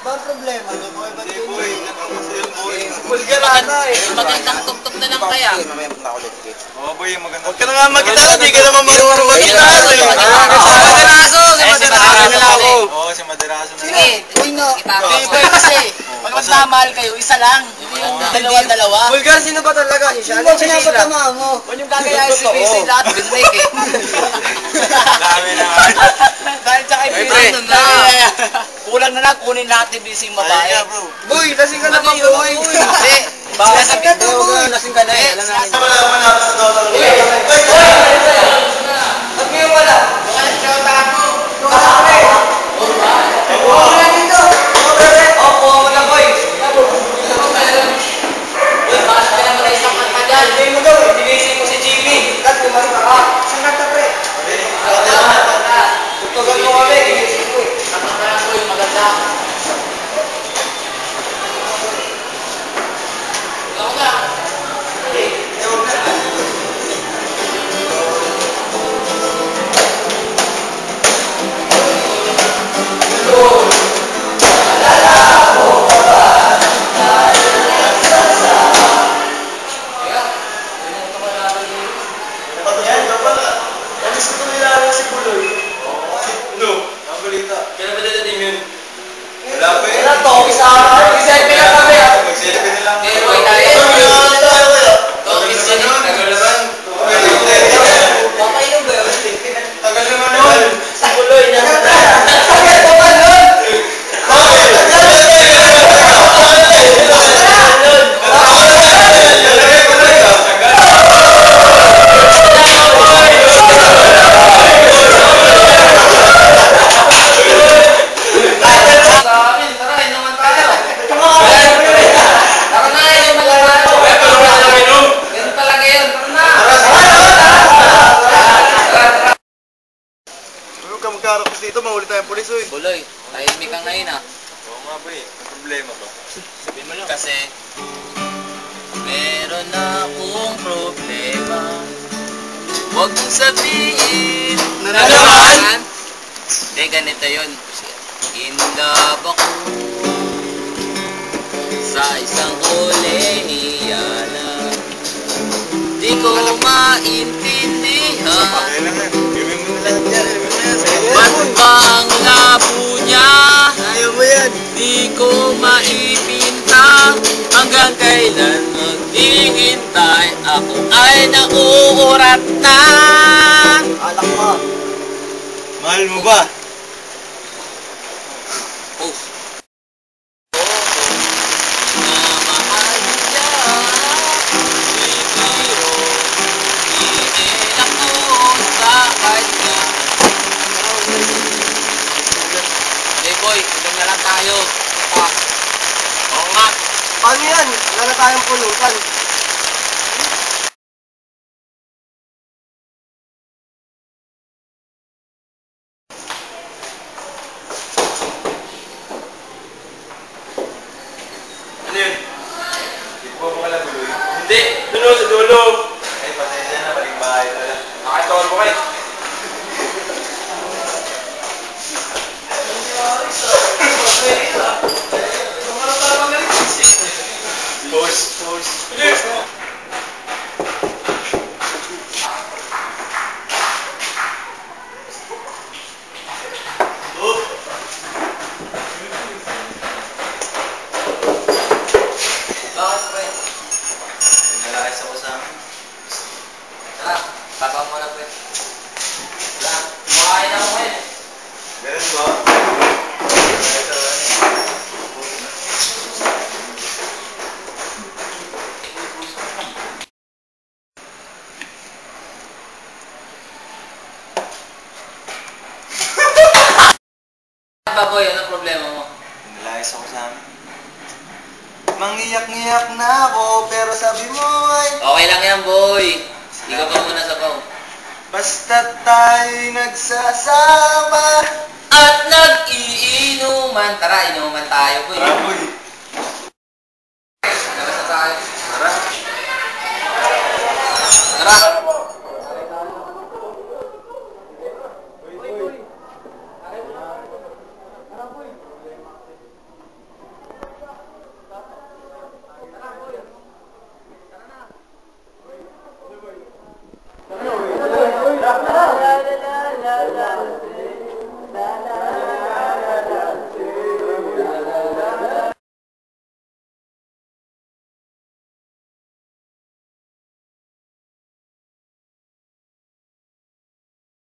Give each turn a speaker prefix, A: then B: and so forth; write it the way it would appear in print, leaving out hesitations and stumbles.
A: Ang problema niyo, boy. Ba't yun?
B: Bulgar ata eh. Magandang tuktok na lang kaya.
C: Oo, boy, maganda.
A: Huwag ka na nga mag-gitara, di ka naman marunong mag-gitara.
B: Maderaso! Si Maderaso na lang ako.
C: Oo, si Maderaso na lang.
B: Sige, uy no. Boy, kasi, pag magmamahal kayo, isa lang. Dalawa-dalawa.
A: Bulgar, sino ba talaga? Si Shani? Sino ba tama mo?
B: Huwag yung gagayahin si Casey, lahat binrake eh.
C: Dami naman.
B: Dahil sa kay Casey, kulang na lang, kunin lahat ni Casey yung babae.
A: Boy, lasing ka na ba, boy?
B: Hindi.
A: Lasing ka na, boy. Lasing ka na eh. Alam namin. Ba't ngayon wala? Magkarapos dito, mahuli tayong pulis, uy.
B: Buloy, tahimik kang ngayon ah.
C: Oo nga, boy. Problema ba?
B: Sabihin mo lang. Kasi, meron akong problema. Huwag mong sabihin
A: na naman.
B: Hindi, ganito yun. In love ako sa isang kolehiyala. Di ko maintindihan.
C: Okay lang yan. Gawin mo na lang yan.
B: Ba't bang labo niya?
A: Ayaw mo yan.
B: Di ko maipinta. Hanggang kailan maghihintay? Ako ay nauurat na.
A: Alak mo.
C: Mahal mo ba?
B: Oh. Namahal siya. Bibiro. Iilak ko sa kanya. Hey boy, ilan na lang tayo. Oo nga.
A: Paano yan? Wala na tayong pulutan.
C: Ano yun? Di po ba pala tuloy?
B: Hindi, dulo sa dulo.
C: Ay, pasensya na. Balik bahay pala.
B: Nakatawal mo kayo.
C: Pause.
B: Bakit pre?
C: Nalayas ako sa amin.
B: Tara, tapang mo na pre. Tara, kumakain ako ngayon.
C: Ganun ba?
B: Boy, ano problema mo?
C: Nalayas ako sa amin.
A: Mangiyak-ngiyak na ako, pero sabi mo ay...
B: Okay lang yan, boy. Ikaw ka muna sa pao.
A: Basta tayo'y nagsasama.
B: At nag-iinuman. Tara, inuman tayo, boy.
C: Tara, boy.
B: Tara sa tayo.
C: Tara.
B: Tara.